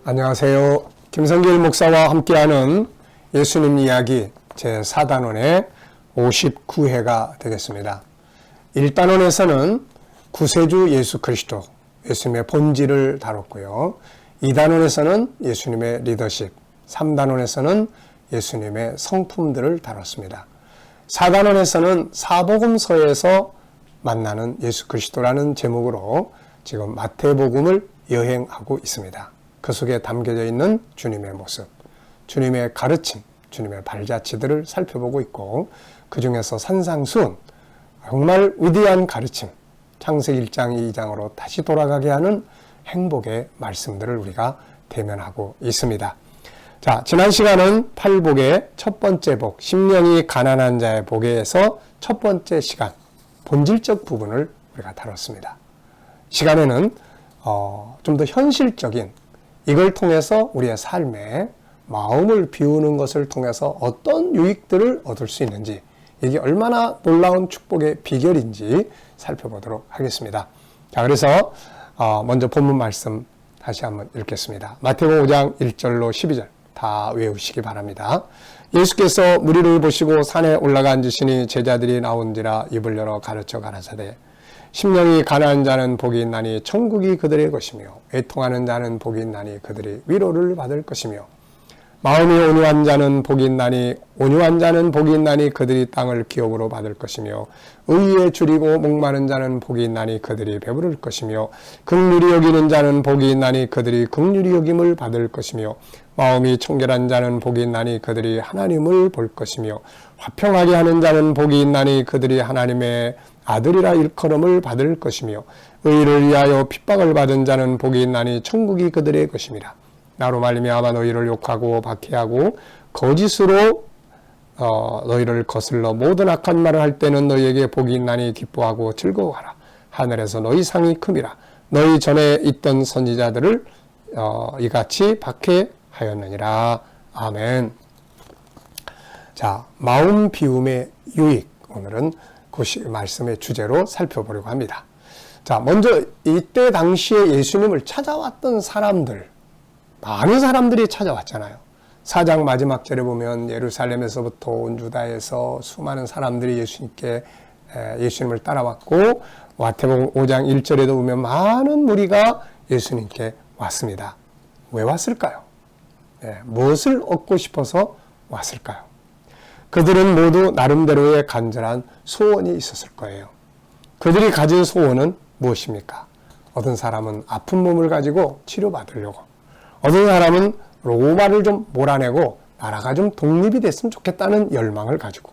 안녕하세요. 김성길 목사와 함께하는 예수님 이야기 제4단원의 59회가 되겠습니다. 1단원에서는 구세주 예수 그리스도, 예수님의 본질을 다뤘고요. 2단원에서는 예수님의 리더십, 3단원에서는 예수님의 성품들을 다뤘습니다. 4단원에서는 사복음서에서 만나는 예수 그리스도라는 제목으로 지금 마태복음을 여행하고 있습니다. 그 속에 담겨져 있는 주님의 모습, 주님의 가르침, 주님의 발자취들을 살펴보고 있고, 그 중에서 산상수훈, 정말 위대한 가르침, 창세기 1장 2장으로 다시 돌아가게 하는 행복의 말씀들을 우리가 대면하고 있습니다. 자, 지난 시간은 팔복의 첫 번째 복, 심령이 가난한 자의 복에서 첫 번째 시간, 본질적 부분을 우리가 다뤘습니다. 시간에는 좀 더 현실적인, 이걸 통해서 우리의 삶에 마음을 비우는 것을 통해서 어떤 유익들을 얻을 수 있는지, 이게 얼마나 놀라운 축복의 비결인지 살펴보도록 하겠습니다. 자, 그래서 먼저 본문 말씀 다시 한번 읽겠습니다. 마태복음 5장 1절로 12절 다 외우시기 바랍니다. 예수께서 무리를 보시고 산에 올라가 앉으시니 제자들이 나온지라 입을 열어 가르쳐 가라사대, 심령이 가난한 자는 복이 있나니 천국이 그들의 것이며, 애통하는 자는 복이 있나니 그들이 위로를 받을 것이며, 마음이 온유한 자는 복이 있나니 복이 있나니 그들이 땅을 기업으로 받을 것이며, 의에 줄이고 목마른 자는 복이 있나니 그들이 배부를 것이며, 긍휼히 여기는 자는 복이 있나니 그들이 긍휼히 여김을 받을 것이며, 마음이 청결한 자는 복이 있나니 그들이 하나님을 볼 것이며, 화평하게 하는 자는 복이 있나니 그들이 하나님의 아들이라 일컬음을 받을 것이며, 의를 위하여 핍박을 받은 자는 복이 있나니 천국이 그들의 것임이라. 나로 말미암아 너희를 욕하고 박해하고 거짓으로 너희를 거슬러 모든 악한 말을 할 때는 너희에게 복이 있나니 기뻐하고 즐거워하라. 하늘에서 너희 상이 큼이라. 너희 전에 있던 선지자들을 이같이 박해하였느니라. 아멘. 자, 마음 비움의 유익, 오늘은 그 말씀의 주제로 살펴보려고 합니다. 자, 먼저 이때 당시에 예수님을 찾아왔던 사람들, 많은 사람들이 찾아왔잖아요. 4장 마지막 절에 보면 예루살렘에서부터 온 유다에서 수많은 사람들이 예수님을 따라왔고, 마태복음 5장 1절에도 보면 많은 무리가 예수님께 왔습니다. 왜 왔을까요? 무엇을 얻고 싶어서 왔을까요? 그들은 모두 나름대로의 간절한 소원이 있었을 거예요. 그들이 가진 소원은 무엇입니까? 어떤 사람은 아픈 몸을 가지고 치료받으려고, 어떤 사람은 로마를 좀 몰아내고 나라가 좀 독립이 됐으면 좋겠다는 열망을 가지고,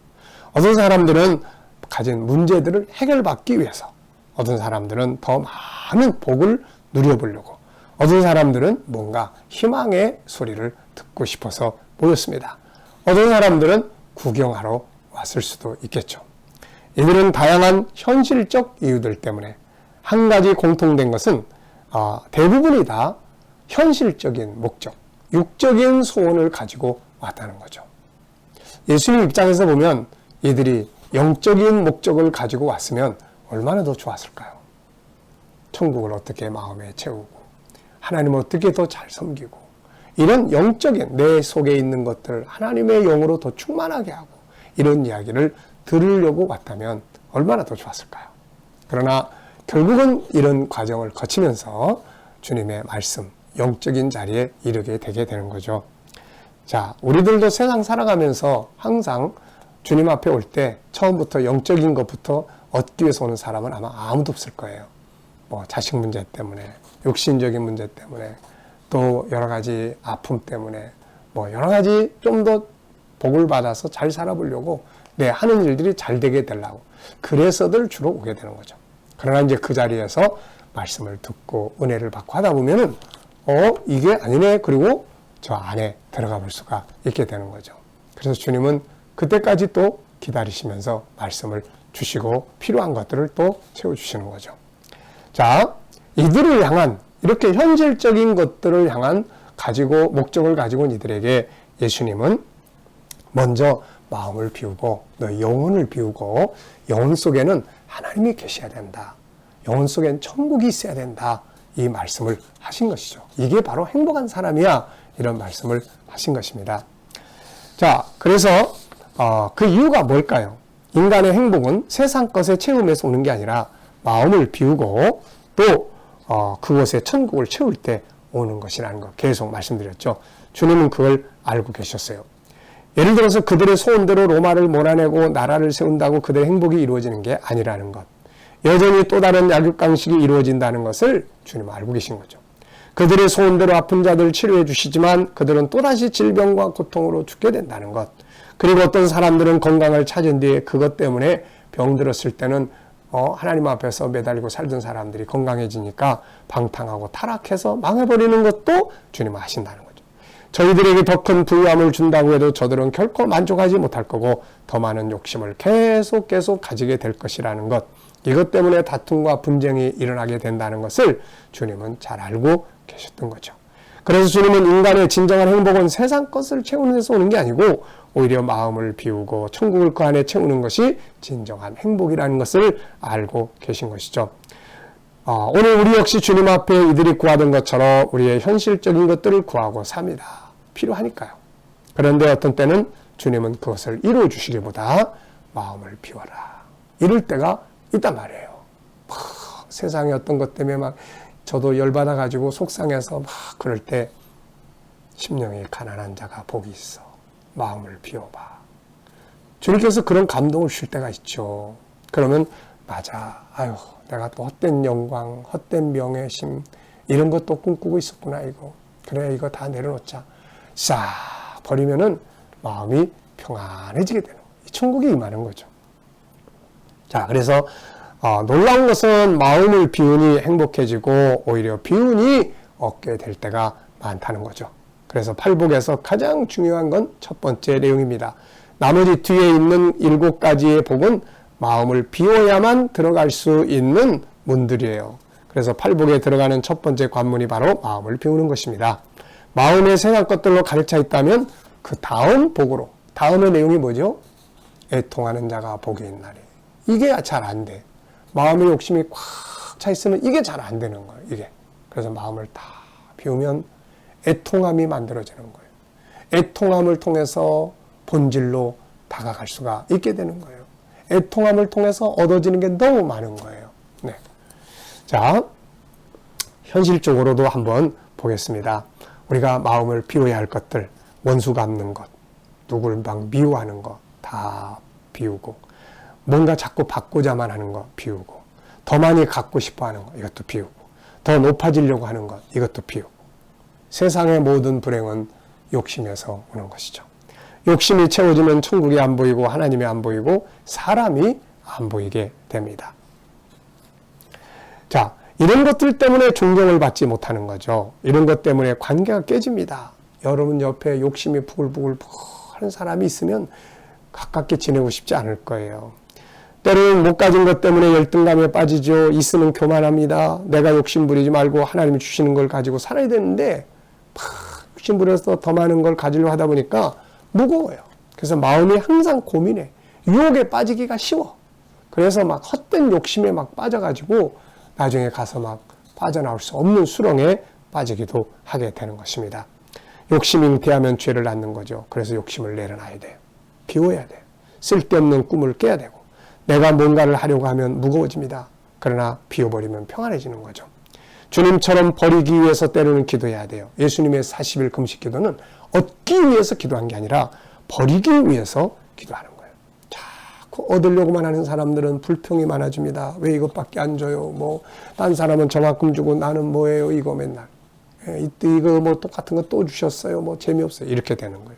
어떤 사람들은 가진 문제들을 해결받기 위해서, 어떤 사람들은 더 많은 복을 누려보려고, 어떤 사람들은 뭔가 희망의 소리를 듣고 싶어서 모였습니다. 어떤 사람들은 구경하러 왔을 수도 있겠죠. 이들은 다양한 현실적 이유들 때문에, 한 가지 공통된 것은 대부분이 다 현실적인 목적, 육적인 소원을 가지고 왔다는 거죠. 예수님 입장에서 보면 이들이 영적인 목적을 가지고 왔으면 얼마나 더 좋았을까요? 천국을 어떻게 마음에 채우고, 하나님을 어떻게 더 잘 섬기고, 이런 영적인 내 속에 있는 것들을 하나님의 영으로 더 충만하게 하고, 이런 이야기를 들으려고 왔다면 얼마나 더 좋았을까요? 그러나 결국은 이런 과정을 거치면서 주님의 말씀, 영적인 자리에 이르게 되게 되는 거죠. 자, 우리들도 세상 살아가면서 항상 주님 앞에 올 때 처음부터 영적인 것부터 얻기 위해서 오는 사람은 아마 아무도 없을 거예요. 자식 문제 때문에, 육신적인 문제 때문에, 또 여러 가지 아픔 때문에, 여러 가지 좀 더 복을 받아서 잘 살아보려고 하는 일들이 잘 되게 되려고, 그래서들 주로 오게 되는 거죠. 그러나 이제 그 자리에서 말씀을 듣고 은혜를 받고 하다 보면은 이게 아니네, 그리고 저 안에 들어가 볼 수가 있게 되는 거죠. 그래서 주님은 그때까지 또 기다리시면서 말씀을 주시고 필요한 것들을 또 채워주시는 거죠. 자, 이들을 향한, 이렇게 현실적인 것들을 향한 목적을 가지고 온 이들에게 예수님은 먼저 마음을 비우고, 너의 영혼을 비우고, 영혼 속에는 하나님이 계셔야 된다, 영혼 속엔 천국이 있어야 된다, 이 말씀을 하신 것이죠. 이게 바로 행복한 사람이야. 이런 말씀을 하신 것입니다. 자, 그래서 그 이유가 뭘까요? 인간의 행복은 세상 것의 채움에서 오는 게 아니라 마음을 비우고 또 그곳에 천국을 채울 때 오는 것이라는 거 계속 말씀드렸죠. 주님은 그걸 알고 계셨어요. 예를 들어서 그들의 소원대로 로마를 몰아내고 나라를 세운다고 그들의 행복이 이루어지는 게 아니라는 것. 여전히 또 다른 약육강식이 이루어진다는 것을 주님은 알고 계신 거죠. 그들의 소원대로 아픈 자들을 치료해 주시지만 그들은 또다시 질병과 고통으로 죽게 된다는 것. 그리고 어떤 사람들은 건강을 찾은 뒤에 그것 때문에 병들었을 때는 하나님 앞에서 매달리고 살던 사람들이 건강해지니까 방탕하고 타락해서 망해버리는 것도 주님은 하신다는 거죠. 저희들에게 더 큰 부유함을 준다고 해도 저들은 결코 만족하지 못할 거고 더 많은 욕심을 계속 가지게 될 것이라는 것. 이것 때문에 다툼과 분쟁이 일어나게 된다는 것을 주님은 잘 알고 계셨던 거죠. 그래서 주님은 인간의 진정한 행복은 세상 것을 채우는 데서 오는 게 아니고 오히려 마음을 비우고 천국을 그 안에 채우는 것이 진정한 행복이라는 것을 알고 계신 것이죠. 오늘 우리 역시 주님 앞에 이들이 구하던 것처럼 우리의 현실적인 것들을 구하고 삽니다. 필요하니까요. 그런데 어떤 때는 주님은 그것을 이루어 주시기보다 마음을 비워라. 이럴 때가 있단 말이에요. 세상에 어떤 것 때문에 막 저도 열받아가지고 속상해서 막 그럴 때 심령이 가난한 자가 복이 있어. 마음을 비워봐. 주님께서 그런 감동을 주실 때가 있죠. 그러면 맞아. 아유, 내가 또 헛된 영광, 헛된 명예심 이런 것도 꿈꾸고 있었구나 이거. 그래 이거 다 내려놓자. 싹 버리면은 마음이 평안해지게 되는 거예요. 천국이 임하는 거죠. 자, 그래서 놀라운 것은 마음을 비우니 행복해지고 오히려 비우니 얻게 될 때가 많다는 거죠. 그래서 팔복에서 가장 중요한 건 첫 번째 내용입니다. 나머지 뒤에 있는 7가지의 복은 마음을 비워야만 들어갈 수 있는 문들이에요. 그래서 팔복에 들어가는 첫 번째 관문이 바로 마음을 비우는 것입니다. 마음의 세상 것들로 가득 차 있다면 그 다음 복으로, 다음의 내용이 뭐죠? 애통하는 자가 복이 있나니. 이게 잘 안 돼. 마음의 욕심이 꽉 차 있으면 이게 잘 안 되는 거예요. 이게. 그래서 마음을 다 비우면 애통함이 만들어지는 거예요. 애통함을 통해서 본질로 다가갈 수가 있게 되는 거예요. 애통함을 통해서 얻어지는 게 너무 많은 거예요. 네. 자, 현실적으로도 한번 보겠습니다. 우리가 마음을 비워야 할 것들, 원수 갚는 것, 누구를 막 미워하는 것 다 비우고, 뭔가 자꾸 받고자만 하는 거 비우고, 더 많이 갖고 싶어 하는 거 이것도 비우고, 더 높아지려고 하는 것 이것도 비우고. 세상의 모든 불행은 욕심에서 오는 것이죠. 욕심이 채워지면 천국이 안 보이고 하나님이 안 보이고 사람이 안 보이게 됩니다. 자, 이런 것들 때문에 존경을 받지 못하는 거죠. 이런 것 때문에 관계가 깨집니다. 여러분 옆에 욕심이 부글부글 하는 사람이 있으면 가깝게 지내고 싶지 않을 거예요. 때로는 못 가진 것 때문에 열등감에 빠지죠. 있으면 교만합니다. 내가 욕심 부리지 말고 하나님이 주시는 걸 가지고 살아야 되는데 욕심 부려서 더 많은 걸 가지려고 하다 보니까 무거워요. 그래서 마음이 항상 고민해. 유혹에 빠지기가 쉬워. 그래서 막 헛된 욕심에 막 빠져가지고 나중에 가서 막 빠져나올 수 없는 수렁에 빠지기도 하게 되는 것입니다. 욕심이 잉태하면 죄를 낳는 거죠. 그래서 욕심을 내려놔야 돼요. 비워야 돼요. 쓸데없는 꿈을 깨야 되고 내가 뭔가를 하려고 하면 무거워집니다. 그러나 비워버리면 평안해지는 거죠. 주님처럼 버리기 위해서 때로는 기도해야 돼요. 예수님의 40일 금식 기도는 얻기 위해서 기도한 게 아니라 버리기 위해서 기도하는 거예요. 자꾸 얻으려고만 하는 사람들은 불평이 많아집니다. 왜 이것밖에 안 줘요? 뭐 딴 사람은 저만큼 주고 나는 뭐예요? 이거 맨날. 이거 뭐 똑같은 거 또 주셨어요? 뭐 재미없어요. 이렇게 되는 거예요.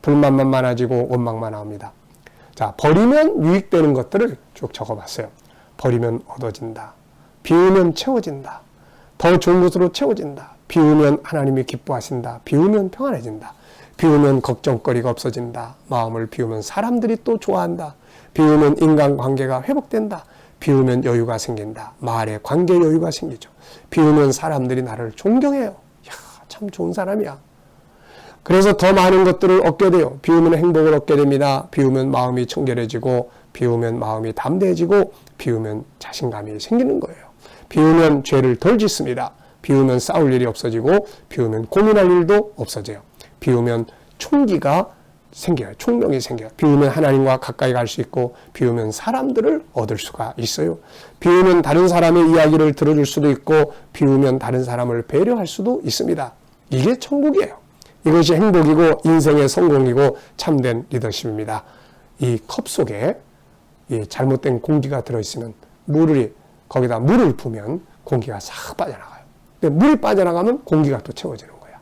불만만 많아지고 원망만 나옵니다. 자, 버리면 유익되는 것들을 쭉 적어봤어요. 버리면 얻어진다. 비우면 채워진다. 더 좋은 것으로 채워진다. 비우면 하나님이 기뻐하신다. 비우면 평안해진다. 비우면 걱정거리가 없어진다. 마음을 비우면 사람들이 또 좋아한다. 비우면 인간관계가 회복된다. 비우면 여유가 생긴다. 말에 관계 여유가 생기죠. 비우면 사람들이 나를 존경해요. 야, 참 좋은 사람이야. 그래서 더 많은 것들을 얻게 돼요. 비우면 행복을 얻게 됩니다. 비우면 마음이 청결해지고, 비우면 마음이 담대해지고, 비우면 자신감이 생기는 거예요. 비우면 죄를 덜 짓습니다. 비우면 싸울 일이 없어지고 비우면 고민할 일도 없어져요. 비우면 총기가 생겨요. 총명이 생겨요. 비우면 하나님과 가까이 갈 수 있고 비우면 사람들을 얻을 수가 있어요. 비우면 다른 사람의 이야기를 들어줄 수도 있고 비우면 다른 사람을 배려할 수도 있습니다. 이게 천국이에요. 이것이 행복이고 인생의 성공이고 참된 리더십입니다. 이 컵 속에 이 잘못된 공기가 들어있으면 거기다 물을 부으면 공기가 싹 빠져나가요. 근데 물이 빠져나가면 공기가 또 채워지는 거야.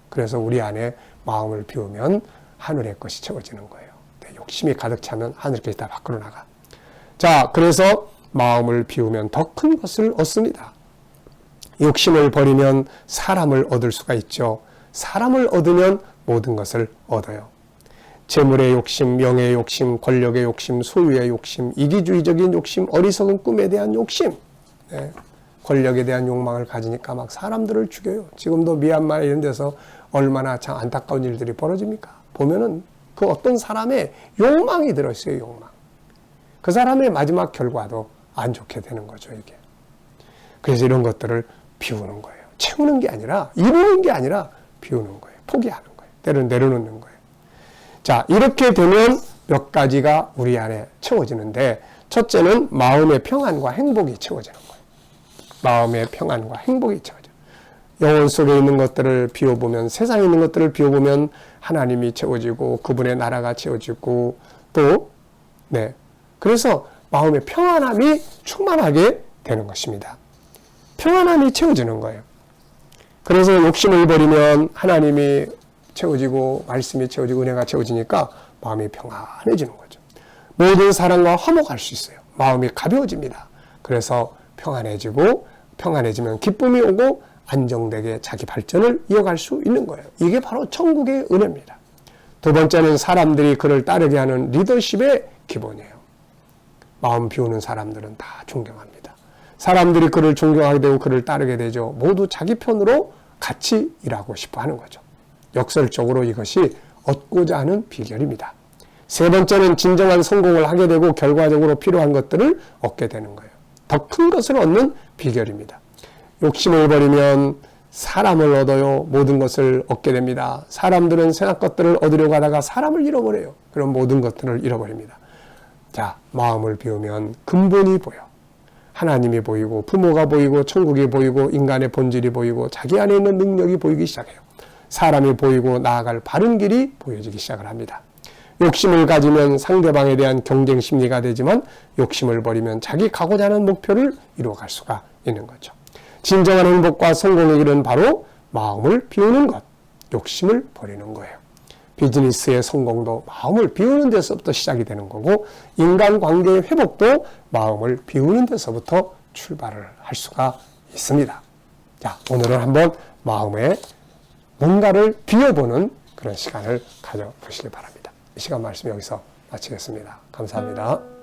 그래서 우리 안에 마음을 비우면 하늘의 것이 채워지는 거예요. 욕심이 가득 차면 하늘의 것이 다 밖으로 나가. 자, 그래서 마음을 비우면 더 큰 것을 얻습니다. 욕심을 버리면 사람을 얻을 수가 있죠. 사람을 얻으면 모든 것을 얻어요. 재물의 욕심, 명예의 욕심, 권력의 욕심, 소유의 욕심, 이기주의적인 욕심, 어리석은 꿈에 대한 욕심, 권력에 대한 욕망을 가지니까 막 사람들을 죽여요. 지금도 미얀마 이런 데서 얼마나 참 안타까운 일들이 벌어집니까? 보면은 그 어떤 사람의 욕망이 들어있어요, 욕망. 그 사람의 마지막 결과도 안 좋게 되는 거죠, 이게. 그래서 이런 것들을 비우는 거예요. 채우는 게 아니라, 이루는 게 아니라 비우는 거예요. 포기하는 거예요. 때로는 내려놓는 거예요. 자, 이렇게 되면 몇 가지가 우리 안에 채워지는데, 첫째는 마음의 평안과 행복이 채워지는 거예요. 마음의 평안과 행복이 채워져요. 영혼 속에 있는 것들을 비워보면, 세상에 있는 것들을 비워보면 하나님이 채워지고 그분의 나라가 채워지고 또 그래서 마음의 평안함이 충만하게 되는 것입니다. 평안함이 채워지는 거예요. 그래서 욕심을 버리면 하나님이 채워지고 말씀이 채워지고 은혜가 채워지니까 마음이 평안해지는 거죠. 모든 사람과 화목할 수 있어요. 마음이 가벼워집니다. 그래서 평안해지면 기쁨이 오고 안정되게 자기 발전을 이어갈 수 있는 거예요. 이게 바로 천국의 은혜입니다. 두 번째는 사람들이 그를 따르게 하는 리더십의 기본이에요. 마음 비우는 사람들은 다 존경합니다. 사람들이 그를 존경하게 되고 그를 따르게 되죠. 모두 자기 편으로 같이 일하고 싶어 하는 거죠. 역설적으로 이것이 얻고자 하는 비결입니다. 세 번째는 진정한 성공을 하게 되고 결과적으로 필요한 것들을 얻게 되는 거예요. 더 큰 것을 얻는 비결입니다. 욕심을 버리면 사람을 얻어요. 모든 것을 얻게 됩니다. 사람들은 세상 것들을 얻으려고 하다가 사람을 잃어버려요. 그럼 모든 것들을 잃어버립니다. 자, 마음을 비우면 근본이 보여. 하나님이 보이고 부모가 보이고 천국이 보이고 인간의 본질이 보이고 자기 안에 있는 능력이 보이기 시작해요. 사람이 보이고 나아갈 바른 길이 보여지기 시작을 합니다. 욕심을 가지면 상대방에 대한 경쟁 심리가 되지만 욕심을 버리면 자기 가고자 하는 목표를 이루어갈 수가 있는 거죠. 진정한 행복과 성공의 길은 바로 마음을 비우는 것, 욕심을 버리는 거예요. 비즈니스의 성공도 마음을 비우는 데서부터 시작이 되는 거고 인간관계의 회복도 마음을 비우는 데서부터 출발을 할 수가 있습니다. 자, 오늘은 한번 마음에 뭔가를 비워보는 그런 시간을 가져보시기 바랍니다. 이 시간 말씀 여기서 마치겠습니다. 감사합니다.